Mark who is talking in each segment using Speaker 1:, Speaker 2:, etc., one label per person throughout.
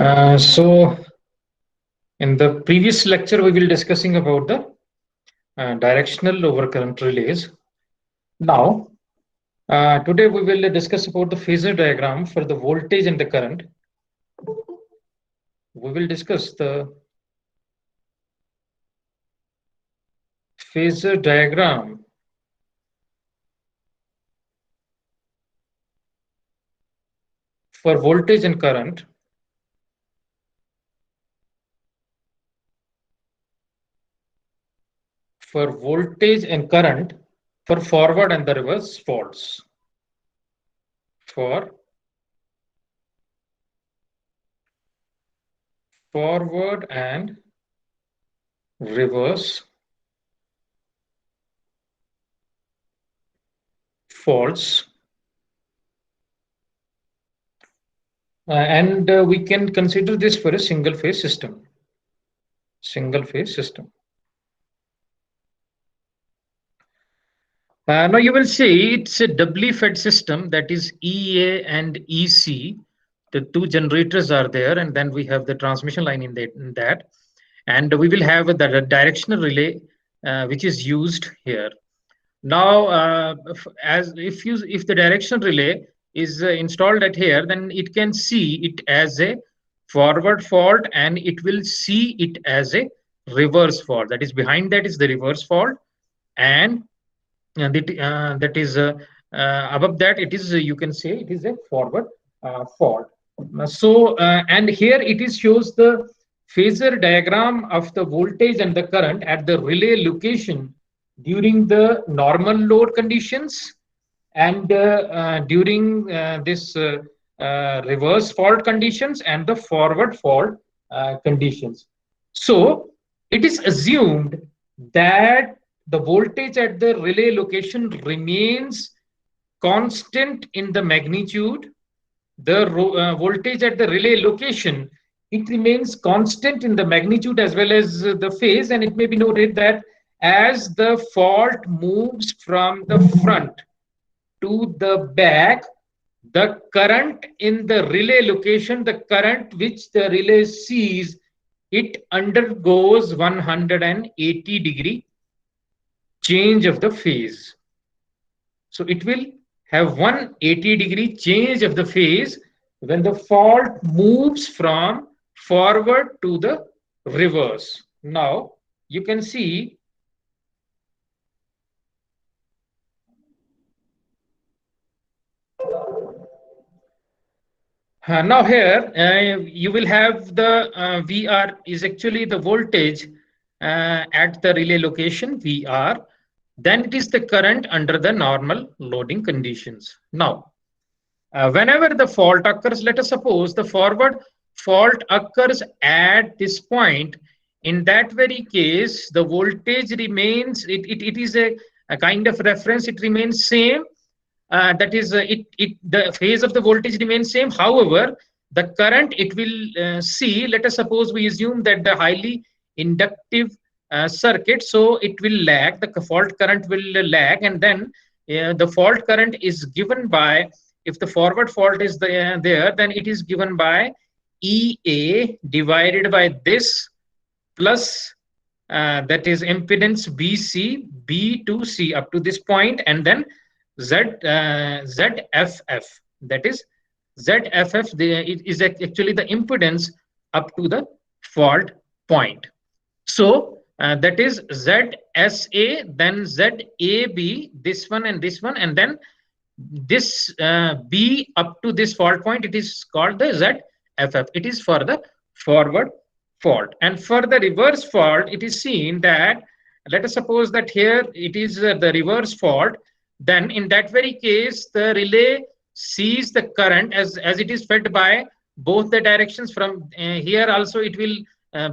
Speaker 1: So in the previous lecture, we will discussing about the directional overcurrent relays. Now, today we will discuss about the phasor diagram for the voltage and the current. We will discuss the phasor diagram for voltage and current for forward and the reverse faults. For forward and reverse faults. And we can consider this for a single phase system. Now you will see it's a doubly fed system, that is EA and EC. The two generators are there, and then we have the transmission line in that. And we will have the directional relay, which is used here. Now, if the directional relay is installed at here, then it can see it as a forward fault, and it will see it as a reverse fault. That is, behind that is the reverse fault, and that is above that it is you can say it is a forward fault. And here it is shows the phasor diagram of the voltage and the current at the relay location during the normal load conditions and during this reverse fault conditions and the forward fault conditions. So it is assumed that the voltage at the relay location remains constant in the magnitude. The voltage at the relay location, it remains constant in the magnitude as well as the phase, and it may be noted that as the fault moves from the front to the back, the current in the relay location, the current which the relay sees, it undergoes 180-degree change of the phase. So it will have 180-degree change of the phase when the fault moves from forward to the reverse. Now you can see now here you will have the VR is actually the voltage at the relay location VR. Then it is the current under the normal loading conditions. Now, whenever the fault occurs, let us suppose the forward fault occurs at this point. In that very case, the voltage remains, it is a kind of reference, it remains same. That is, the phase of the voltage remains same. However, the current it will see, let us suppose we assume that the highly inductive circuit, so it will lag, the fault current will lag, and then the fault current is given by, if the forward fault is there, then it is given by EA divided by this plus that is impedance BC, B to C up to this point, and then ZFF, that is ZFF, it is actually the impedance up to the fault point. So that is ZSA, then ZAB, this one, and then this B up to this fault point, it is called the ZFF. It is for the forward fault. And for the reverse fault, it is seen that, let us suppose that here it is the reverse fault. Then in that very case, the relay sees the current as it is fed by both the directions. From here also it will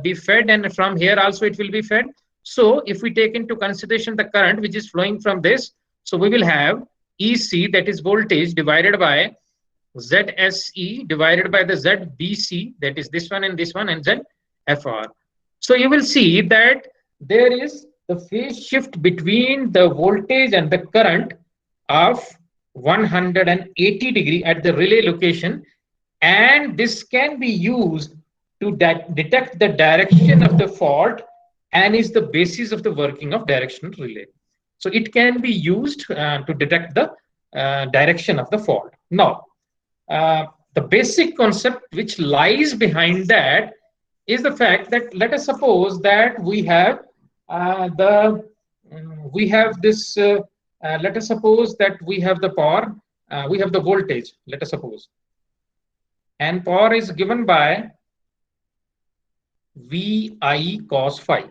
Speaker 1: be fed, and from here also it will be fed. So if we take into consideration the current which is flowing from this, so we will have EC, that is voltage, divided by ZSE divided by the ZBC, that is this one, and ZFR. So you will see that there is the phase shift between the voltage and the current of 180 degree at the relay location, and this can be used to detect the direction of the fault and is the basis of the working of directional relay. So it can be used to detect the direction of the fault. Now, the basic concept which lies behind that is the fact that let us suppose that we have we have this let us suppose that we have the power, we have the voltage, let us suppose, and power is given by VI cos phi.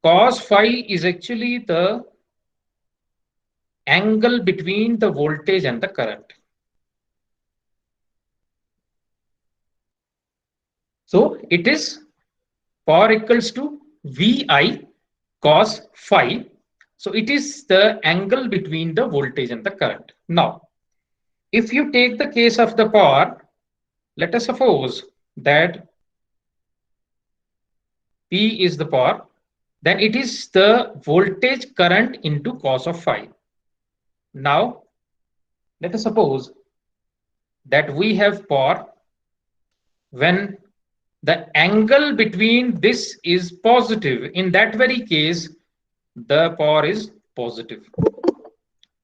Speaker 1: Cos phi is actually the angle between the voltage and the current. So it is power equals to VI cos phi. So it is the angle between the voltage and the current. Now, if you take the case of the power, let us suppose that P is the power, then it is the voltage current into cos of phi. Now, let us suppose that we have power when the angle between this is positive. In that very case, the power is positive.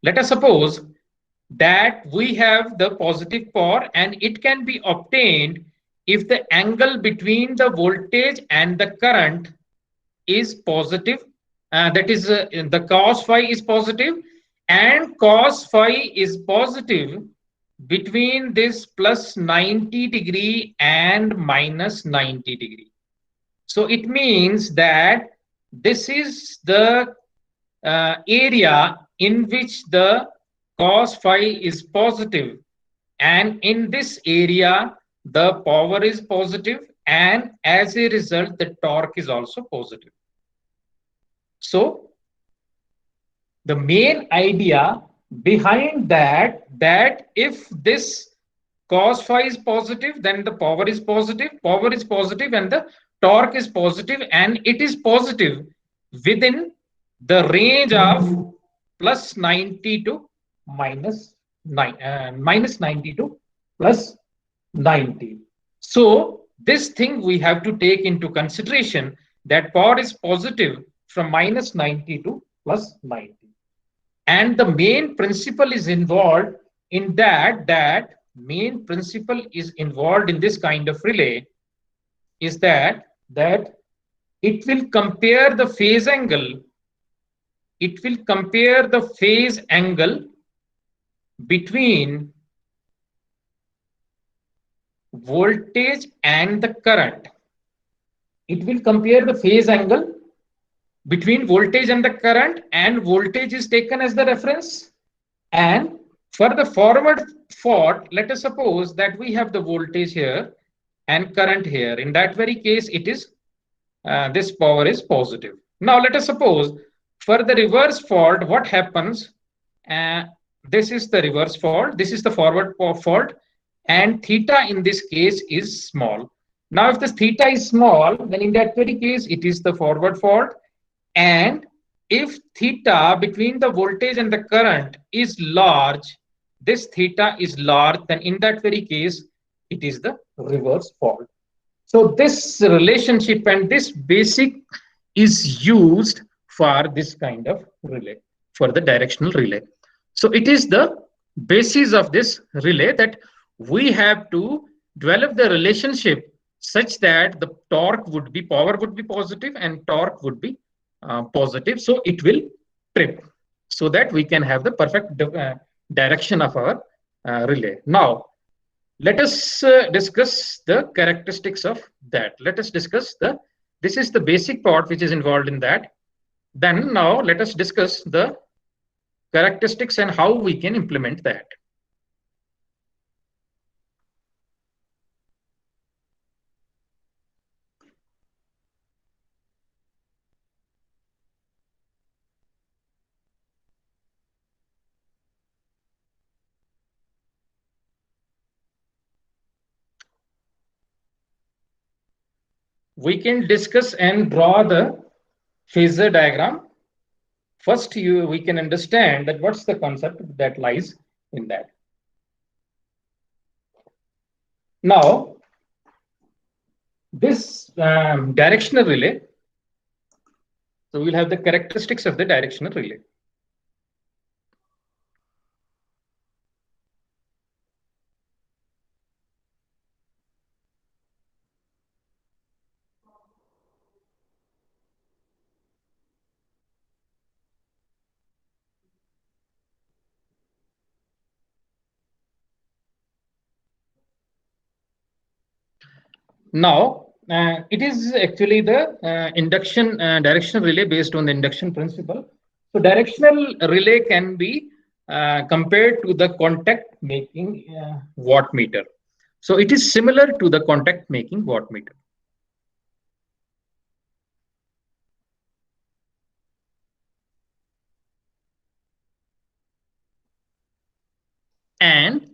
Speaker 1: Let us suppose that we have the positive power and it can be obtained if the angle between the voltage and the current is positive, that is the cos phi is positive and cos phi is positive between this plus 90 degree and minus 90 degree. So it means that this is the area in which the cos phi is positive, and in this area the power is positive, and as a result the torque is also positive. So the main idea behind that if this cos phi is positive, then the power is positive, and the torque is positive, and it is positive within the range of plus 90 to minus 90 to plus 90. So this thing we have to take into consideration, that power is positive from minus 90 to plus 90. And the main principle is involved in that main principle is involved in this kind of relay is that it will compare the phase angle, it will compare the phase angle between voltage and the current. It will compare the phase angle between voltage and the current, and voltage is taken as the reference. And for the forward fault, let us suppose that we have the voltage here and current here. In that very case, it is this power is positive. Now let us suppose for the reverse fault, what happens? This is the reverse fault, this is the forward fault, and theta in this case is small. Now if this theta is small, then in that very case it is the forward fault, and if theta between the voltage and the current is large, this theta is large, then in that very case it is the reverse fault. So this relationship and this basic is used for this kind of relay, for the directional relay. So it is the basis of this relay that we have to develop the relationship such that the torque would be, power would be positive and torque would be positive. So it will trip so that we can have the perfect direction of our relay. Now, let us discuss the characteristics of that. Let us discuss this is the basic part which is involved in that. Then now let us discuss the characteristics and how we can implement that. We can discuss and draw the phasor diagram. First, we can understand that what's the concept that lies in that. Now, this directional relay, so we'll have the characteristics of the directional relay. Now, it is actually the induction directional relay based on the induction principle. So, directional relay can be compared to the contact making wattmeter. So, it is similar to the contact making wattmeter. And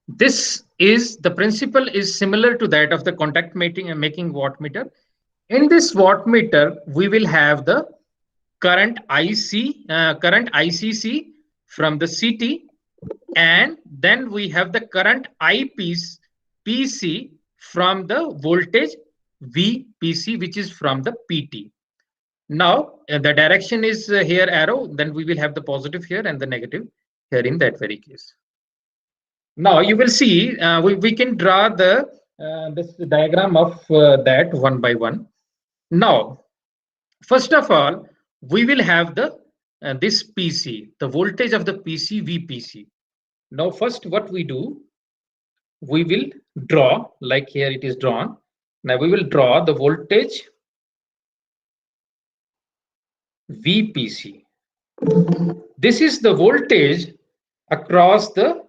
Speaker 1: this is the principle is similar to that of the contact making wattmeter. In this wattmeter, we will have the current current ICC from the CT, and then we have the current IPC from the voltage VPC, which is from the PT. Now, the direction is here arrow, then we will have the positive here and the negative here in that very case. Now you will see we can draw the this diagram of that one by one. Now, first of all, we will have the this PC, the voltage of the PC VPC. Now, first what we do, we will draw, like here it is drawn. Now we will draw the voltage VPC. This is the voltage across the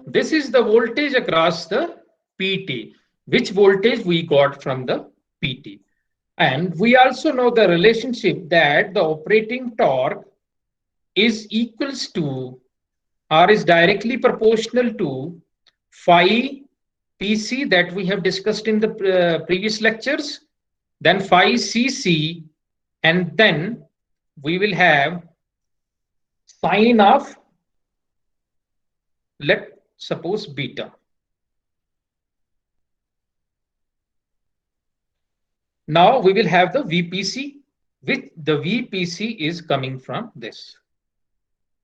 Speaker 1: this is the voltage across the PT, which voltage we got from the PT. And we also know the relationship that the operating torque is equals to or is directly proportional to phi PC that we have discussed in the previous lectures, then phi CC, and then we will have sine of, let's suppose, beta. Now we will have the VPC, with the VPC is coming from this.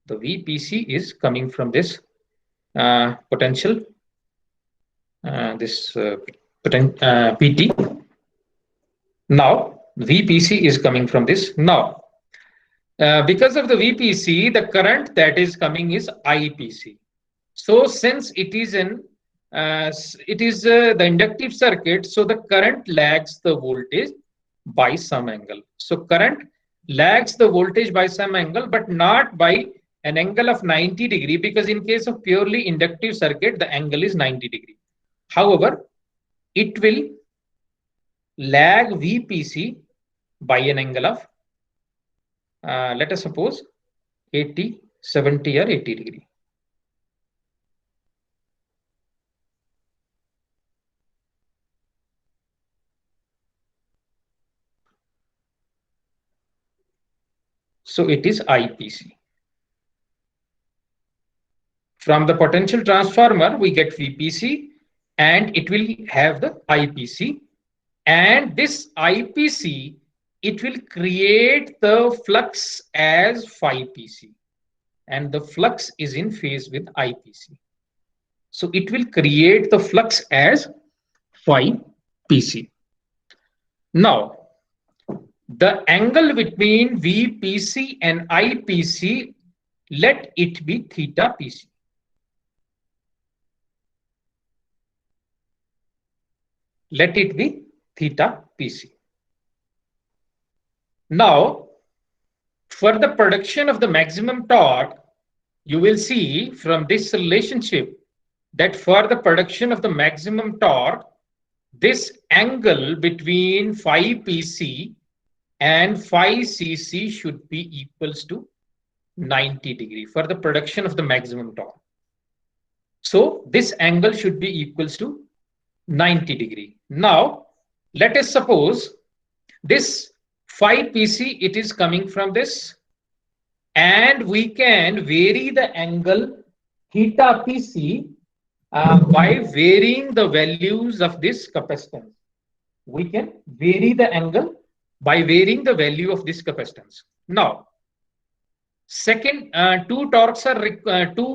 Speaker 1: The VPC is coming from this potential, PT. Now VPC is coming from this. Now, because of the VPC, the current that is coming is IPC. So since it is the inductive circuit, so the current lags the voltage by some angle. So current lags the voltage by some angle, but not by an angle of 90 degree, because in case of purely inductive circuit, the angle is 90 degree. However, it will lag VPC by an angle of, let us suppose 80, 70 or 80 degree. So it is IPC. From the potential transformer, we get VPC and it will have the IPC. And this IPC, it will create the flux as phi PC. And the flux is in phase with IPC. So it will create the flux as phi PC. Now, the angle between VPC and IPC, let it be theta PC. Let it be theta PC. Now, for the production of the maximum torque, you will see from this relationship that for the production of the maximum torque, this angle between phi PC and phi CC should be equals to 90 degree for the production of the maximum torque. So this angle should be equals to 90 degree. Now, let us suppose this phi PC, it is coming from this and we can vary the angle theta PC by varying the values of this capacitance. We can vary the angle by varying the value of this capacitance. Now, second, two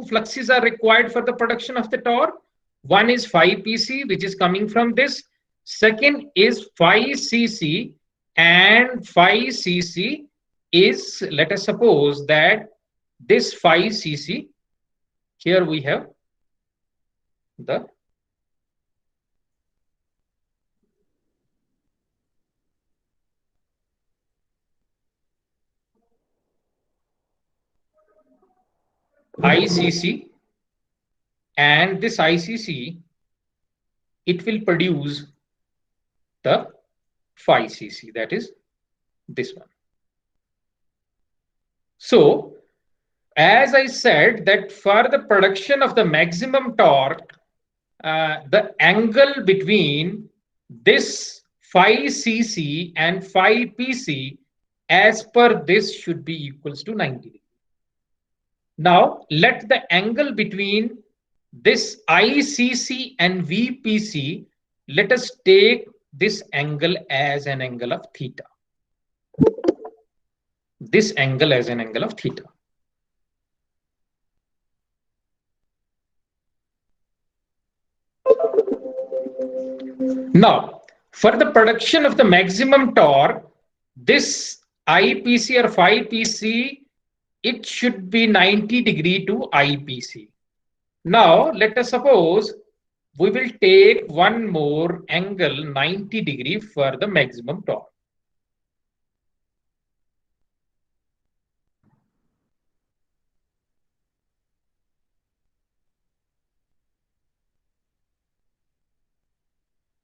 Speaker 1: fluxes are required for the production of the torque. One is phi PC, which is coming from this. Second is phi CC, and phi CC is, let us suppose that this phi CC, here we have the ICC, and this ICC, it will produce the phi CC, that is this one. So, as I said, that for the production of the maximum torque, the angle between this phi CC and phi PC, as per this, should be equals to 90 degrees. Now, let the angle between this ICC and VPC, let us take this angle as an angle of theta. This angle as an angle of theta. Now, for the production of the maximum torque, this IPC or phi PC, it should be 90 degree to IPC. Now, let us suppose we will take one more angle 90 degree for the maximum torque.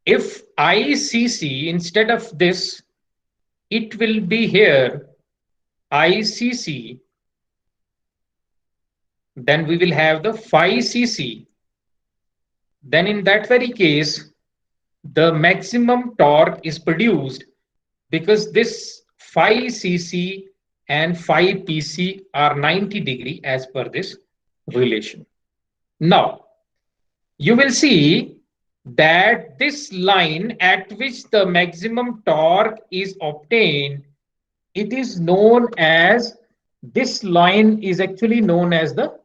Speaker 1: If ICC, instead of this, it will be here ICC, then we will have the phi CC. Then in that very case, the maximum torque is produced because this phi CC and phi PC are 90 degree as per this relation. Now, you will see that this line at which the maximum torque is obtained, it is known as, this line is actually known as the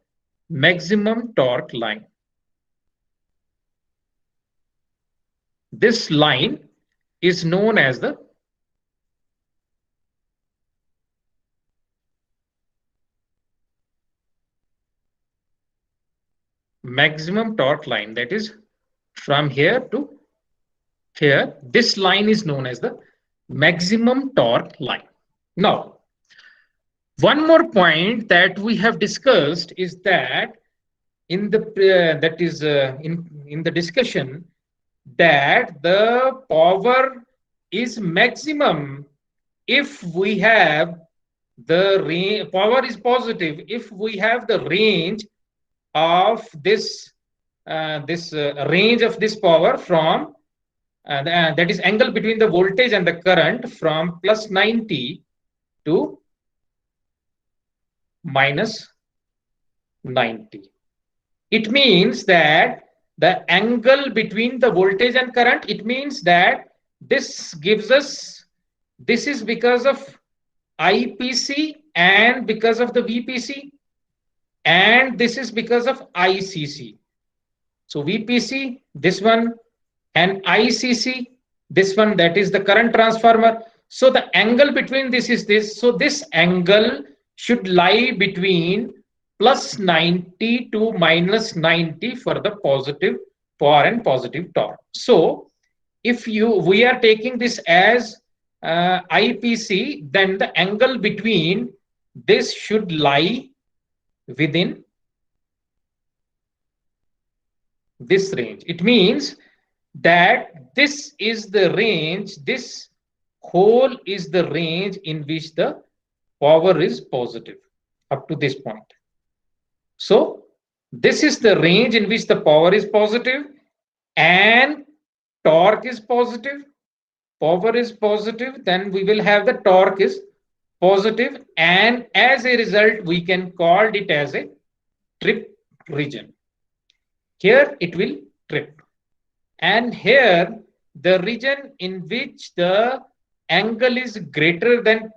Speaker 1: maximum torque line. This line is known as the maximum torque line, that is from here to here. This line is known as the maximum torque line. Now, one more point that we have discussed is that in the in the discussion, that the power is maximum if we have the range, power is positive if we have the range of this range of this power from that is angle between the voltage and the current from plus 90 to minus 90. It means that the angle between the voltage and current, it means that this gives us, this is because of IPC and because of the VPC, and this is because of ICC. So VPC, this one, and ICC, this one, that is the current transformer. So the angle between this is this. So this angle should lie between plus 90 to minus 90 for the positive power and positive torque. So if we are taking this as IPC, then the angle between this should lie within this range. It means that this is the range, this whole is the range in which the power is positive up to this point. So this is the range in which the power is positive and torque is positive, power is positive, then we will have the torque is positive, and as a result, we can call it as a trip region. Here it will trip. And here the region in which the angle is greater than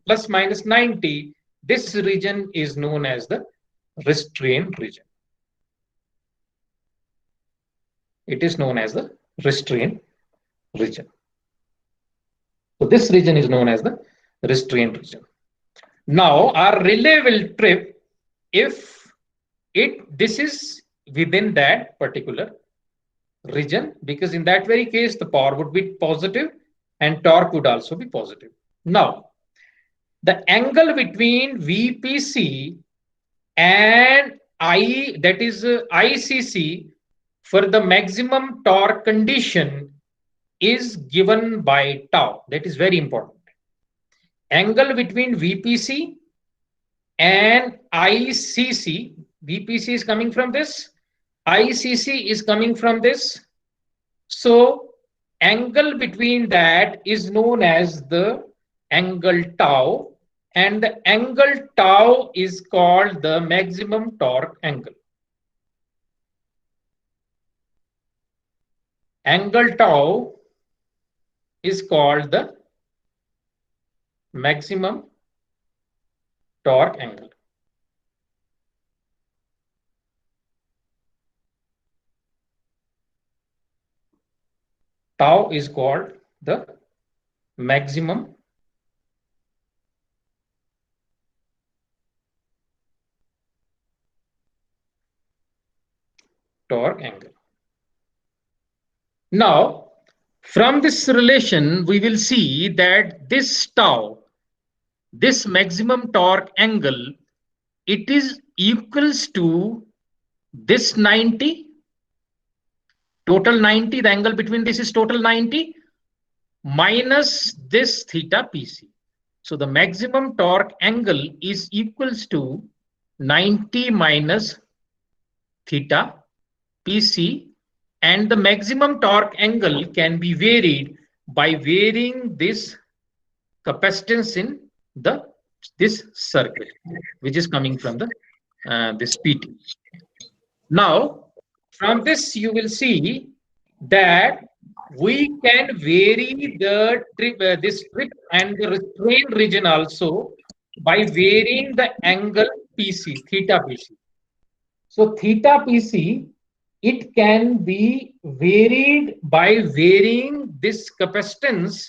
Speaker 1: plus minus 90, this region is known as the restraint region. It is known as the restraint region. So this region is known as the restraint region. Now our relay will trip if this is within that particular region, because in that very case the power would be positive and torque would also be positive. Now the angle between VPC and ICC for the maximum torque condition is given by tau. That is very important. Angle between VPC and ICC, VPC is coming from this, ICC is coming from this. So angle between that is known as the angle tau, and the angle tau is called the maximum torque angle. Angle tau is called the maximum torque angle. Tau is called the maximum torque angle. Now, from this relation, we will see that this tau, this maximum torque angle, it is equals to this 90, total 90, the angle between this is total 90, minus this theta PC. So the maximum torque angle is equals to 90 minus theta PC, and the maximum torque angle can be varied by varying this capacitance in this circuit, which is coming from the this PT. Now, from this you will see that we can vary the this trip and the restraint region also by varying the angle PC, theta PC. So theta PC, it can be varied by varying this capacitance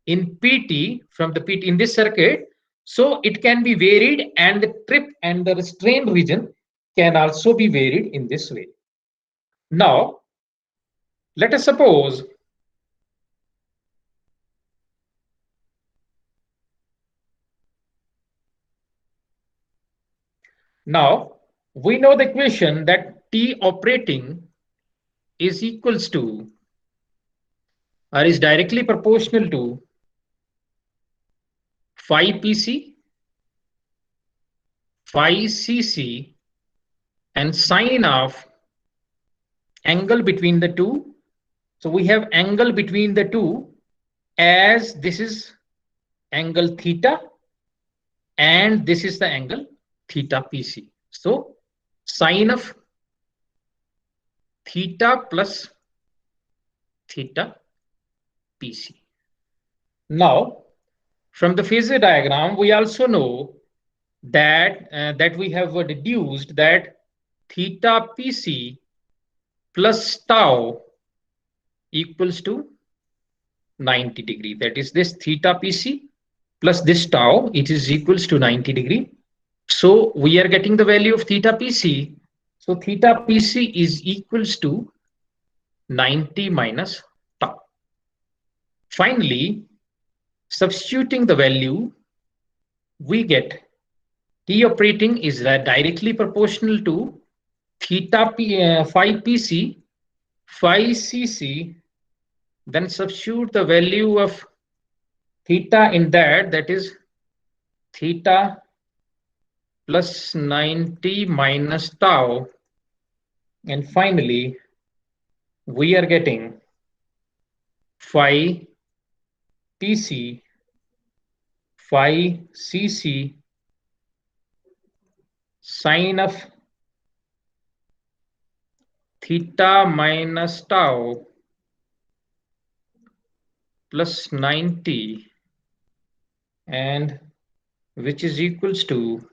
Speaker 1: in PT from the PT in this circuit. So it can be varied, and the trip and the restraint region can also be varied in this way. Now, let us suppose now we know the equation that T operating is equals to or is directly proportional to phi PC, phi CC, and sine of angle between the two. So we have angle between the two as this is angle theta, and this is the angle theta PC. So sine of theta plus theta PC. Now, from the phasor diagram, we also know that we have deduced that theta PC plus tau equals to 90 degree. That is, this theta PC plus this tau, it is equals to 90 degree. So we are getting the value of theta PC. So theta PC is equals to 90 minus tau. Finally, substituting the value, we get T operating is directly proportional to theta phi PC, phi CC, then substitute the value of theta in that is theta plus 90 minus tau, and finally we are getting phi PC, phi cc sine of theta minus tau plus 90, and which is equals to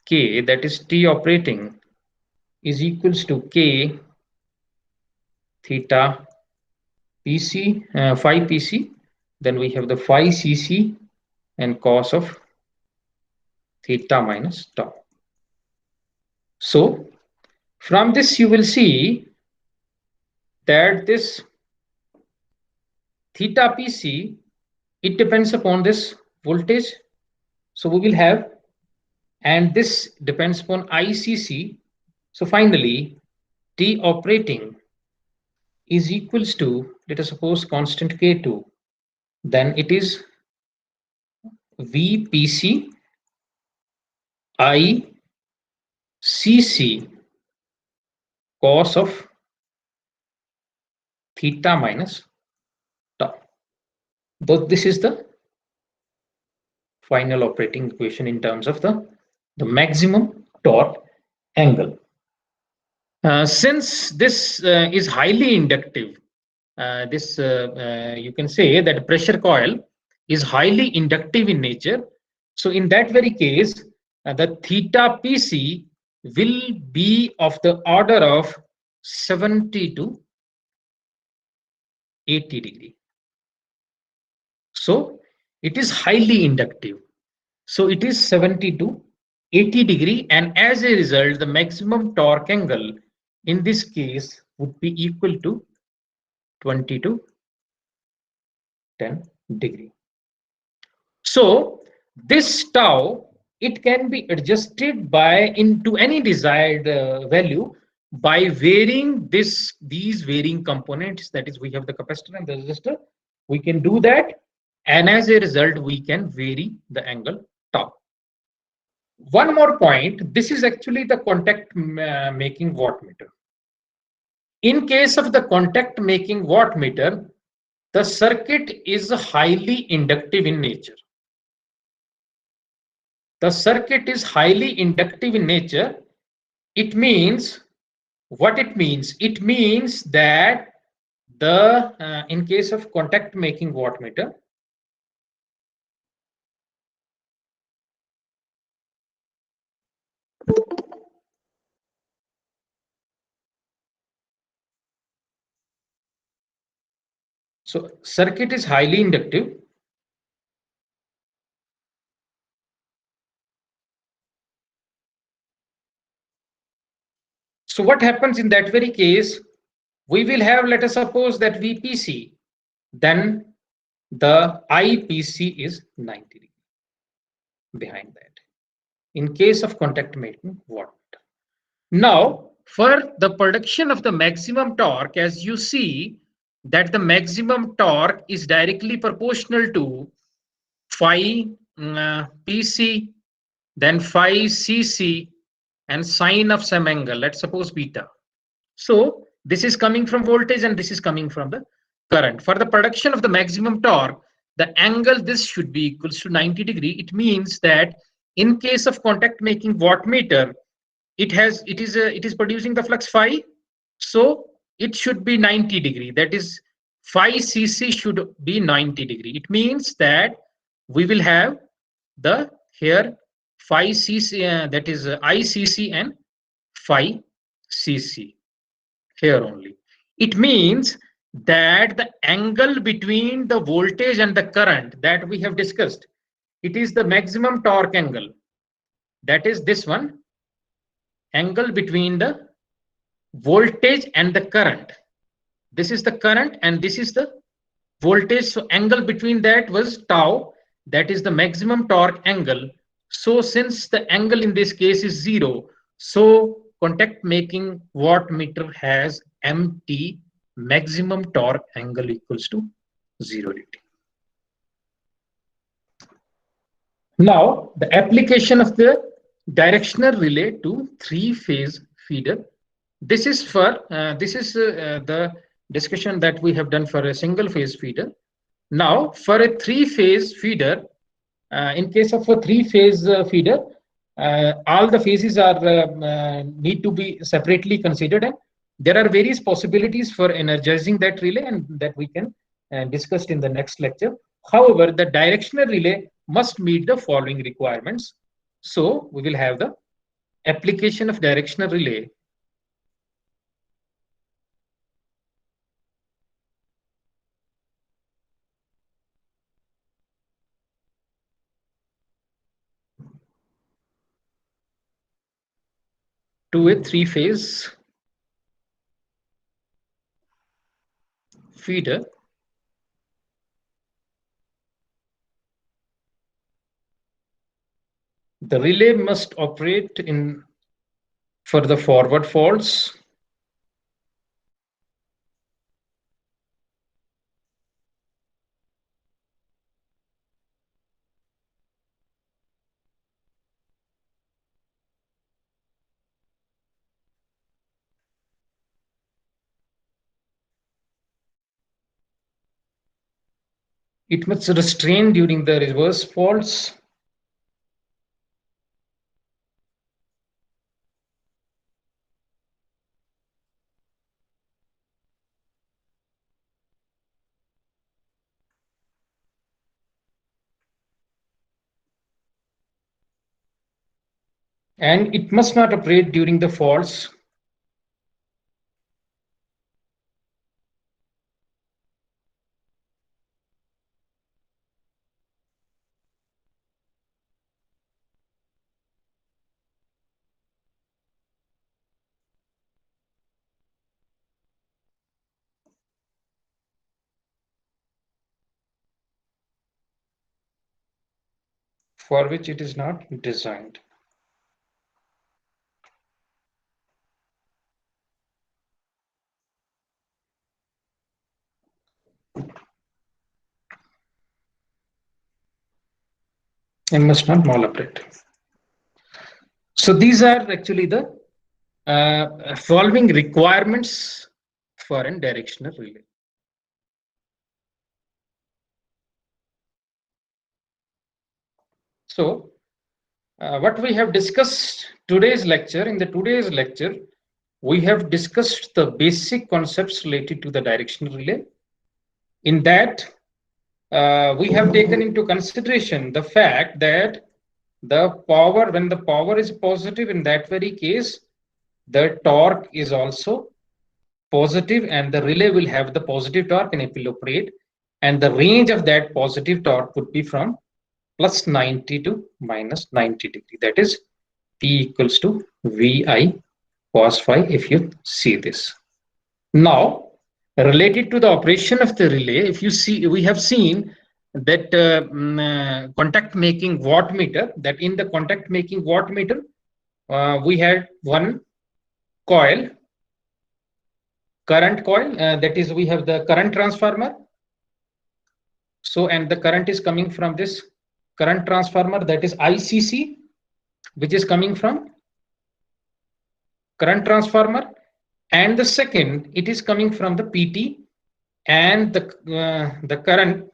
Speaker 1: k, that is t operating, is equals to k theta pc, phi pc, then we have the phi cc and cos of theta minus tau. So from this you will see that this theta pc, it depends upon this voltage, so we will have, and this depends upon ICC. So finally T operating is equals to, let us suppose, constant K2, then it is VPC ICC cos of theta minus tau. Though this is the final operating equation in terms of the maximum torque angle. Since this is highly inductive, you can say that pressure coil is highly inductive in nature. So in that very case, the theta PC will be of the order of 70 to 80 degree. So it is highly inductive. So it is 70 to 80 degree, and as a result, the maximum torque angle in this case would be equal to 20 to 10 degree. So this tau, it can be adjusted by into any desired value by varying these varying components, that is we have the capacitor and the resistor. We can do that, and as a result we can vary the angle tau. One more point, this is actually the contact making wattmeter. In case of the contact making wattmeter, the circuit is highly inductive in nature. The circuit is highly inductive in nature. It means, what it means? It means that the in case of contact making wattmeter, so circuit is highly inductive. So what happens in that very case? We will have, let us suppose that VPC, then the IPC is 90 degree behind that in case of contact making wattmeter. Now for the production of the maximum torque, as you see that the maximum torque is directly proportional to phi PC, then phi CC, and sine of some angle, let's suppose beta. So this is coming from voltage and this is coming from the current. For the production of the maximum torque, the angle this should be equals to 90 degree. It means that in case of contact making wattmeter, it is producing the flux phi, so it should be 90 degree. That is phi cc should be 90 degree. It means that we will have the here phi cc, that is ICC and phi cc here only. It means that the angle between the voltage and the current that we have discussed, it is the maximum torque angle, that is this one, angle between the voltage and the current. This is the current and this is the voltage, so angle between that was tau, that is the maximum torque angle. So since the angle in this case is 0, so contact making wattmeter has MT, maximum torque angle, equals to 0 degree. Now the application of the directional relay to 3-phase feeder. This is for the discussion that we have done for a single phase feeder. Now for a 3-phase feeder, In case of a three-phase feeder, all the phases are need to be separately considered, and there are various possibilities for energizing that relay, and that we can discuss in the next lecture. However, the directional relay must meet the following requirements. So we will have the application of directional relay. To a three-phase feeder. The relay must operate in for the forward faults. It must restrain during the reverse faults. And it must not operate during the faults for which it is not designed. And must not maloperate. So these are actually the following requirements for a directional relay. So what we have discussed in today's lecture, we have discussed the basic concepts related to the directional relay. In that, we have taken into consideration the fact that when the power is positive, in that very case, the torque is also positive, and the relay will have the positive torque and it will operate. And the range of that positive torque would be from plus 90 to minus 90 degree. That is P equals to VI cos phi, if you see this. Now, related to the operation of the relay, if you see, we have seen that contact making wattmeter, that in the contact making wattmeter, we had one coil, current coil, that is, we have the current transformer. So, and the current is coming from this current transformer, that is ICC, which is coming from current transformer. And the second, it is coming from the PT, and the current,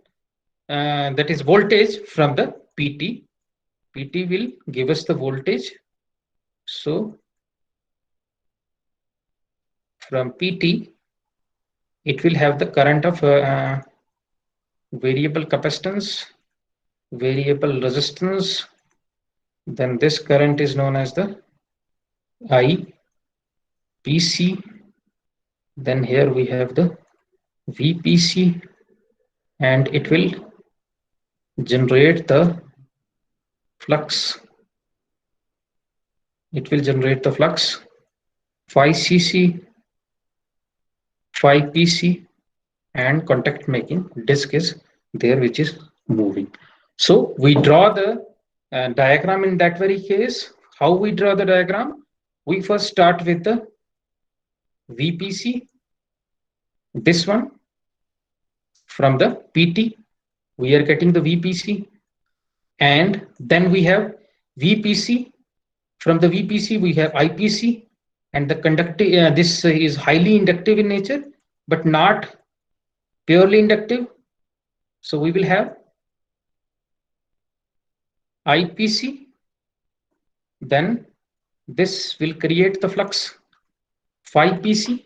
Speaker 1: that is voltage from the PT. PT will give us the voltage. So from PT, it will have the current of variable capacitance, variable resistance. Then this current is known as the IPC. Then here we have the VPC, and it will generate the flux. It will generate the flux phi cc, phi pc, and contact making disk is there, which is moving. So we draw the diagram in that very case. How we draw the diagram? We first start with the VPC, this one. From the PT, we are getting the VPC, and then we have VPC. From the VPC, we have IPC, and the conductive. This is highly inductive in nature, but not purely inductive. So we will have IPC, then this will create the flux phi PC.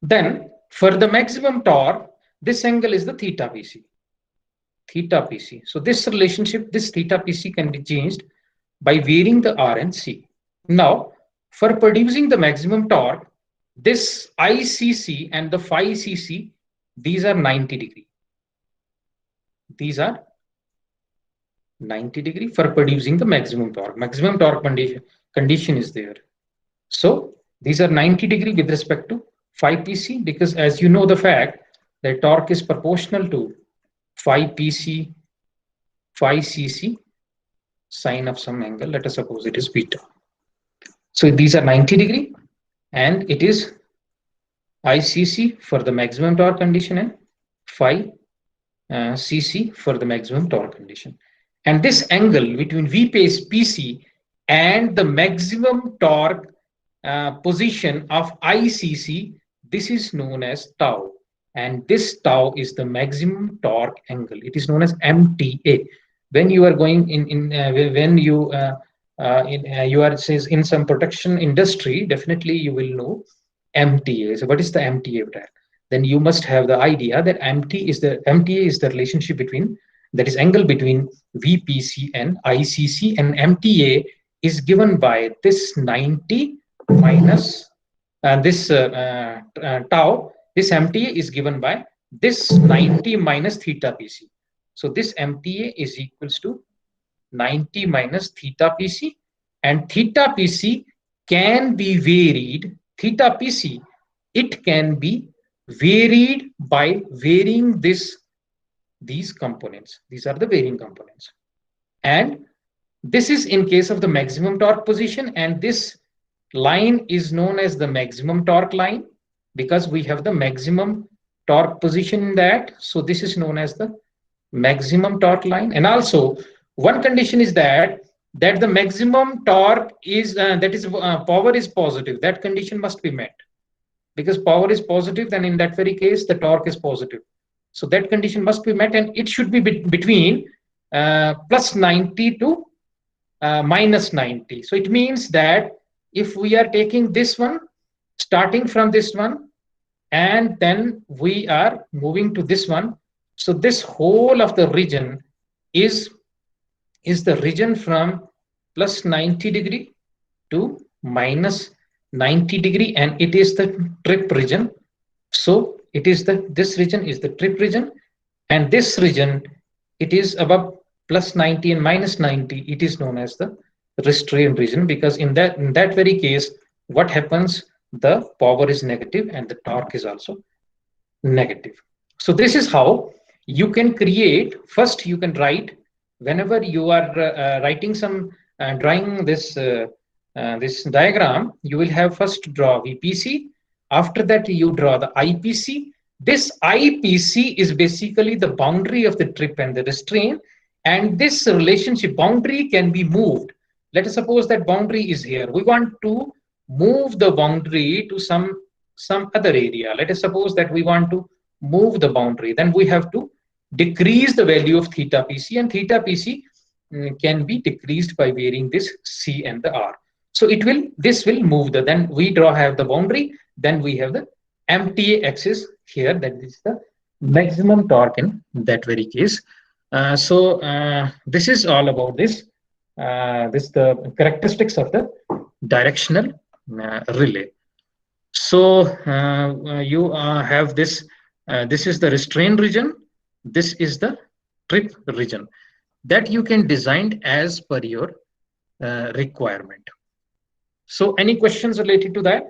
Speaker 1: Then for the maximum torque, this angle is the theta PC. Theta PC. So this relationship, this theta PC can be changed by varying the R and C. Now, for producing the maximum torque, this ICC and the phi CC, these are 90 degree. These are 90 degree for producing the maximum torque. Maximum torque condition is there. So these are 90 degree with respect to phi PC, because as you know the fact that torque is proportional to phi PC, phi CC, sine of some angle. Let us suppose it is beta. So these are 90 degree, and it is ICC for the maximum torque condition and phi CC for the maximum torque condition. And this angle between V base PC and the maximum torque position of ICC, this is known as tau. And this tau is the maximum torque angle. It is known as MTA. When you are going when you you are says in some production industry, definitely you will know MTA. So what is the MTA of that? Then you must have the idea that MTA is the relationship between, that is angle between VPC and ICC, and MTA is given by this 90 minus this tau. This MTA is given by this 90 minus theta PC. So this MTA is equals to 90 minus theta PC, and theta PC can be varied. Theta PC, it can be varied by varying these components. These are the varying components, and this is in case of the maximum torque position, and this line is known as the maximum torque line because we have the maximum torque position in that. So this is known as the maximum torque line. And also one condition is that the maximum torque is power is positive. That condition must be met, because power is positive, then in that very case the torque is positive. So that condition must be met, and it should be between plus 90 to minus 90. So it means that if we are taking this one, starting from this one, and then we are moving to this one, so this whole of the region is the region from plus 90 degree to minus 90 degree, and it is the trip region. So it is this region is the trip region, and this region, it is above plus 90 and minus 90. It is known as the restraint region, because in that very case, what happens, the power is negative and the torque is also negative. So this is how you can create. First you can write, whenever you are writing some drawing this this diagram, you will have first to draw VPC. After that you draw the IPC. This IPC is basically the boundary of the trip and the restraint, and this relationship boundary can be moved. Let us suppose that boundary is here. We want to move the boundary to some other area. Let us suppose that we want to move the boundary. Then we have to decrease the value of theta PC, and theta PC can be decreased by varying this C and the R. So this will move then we have the boundary, then we have the MTA axis here, that is the maximum torque in that very case. This is all about this. The characteristics of the directional relay. So you have this. This is the restraint region. This is the trip region that you can design as per your requirement. So any questions related to that?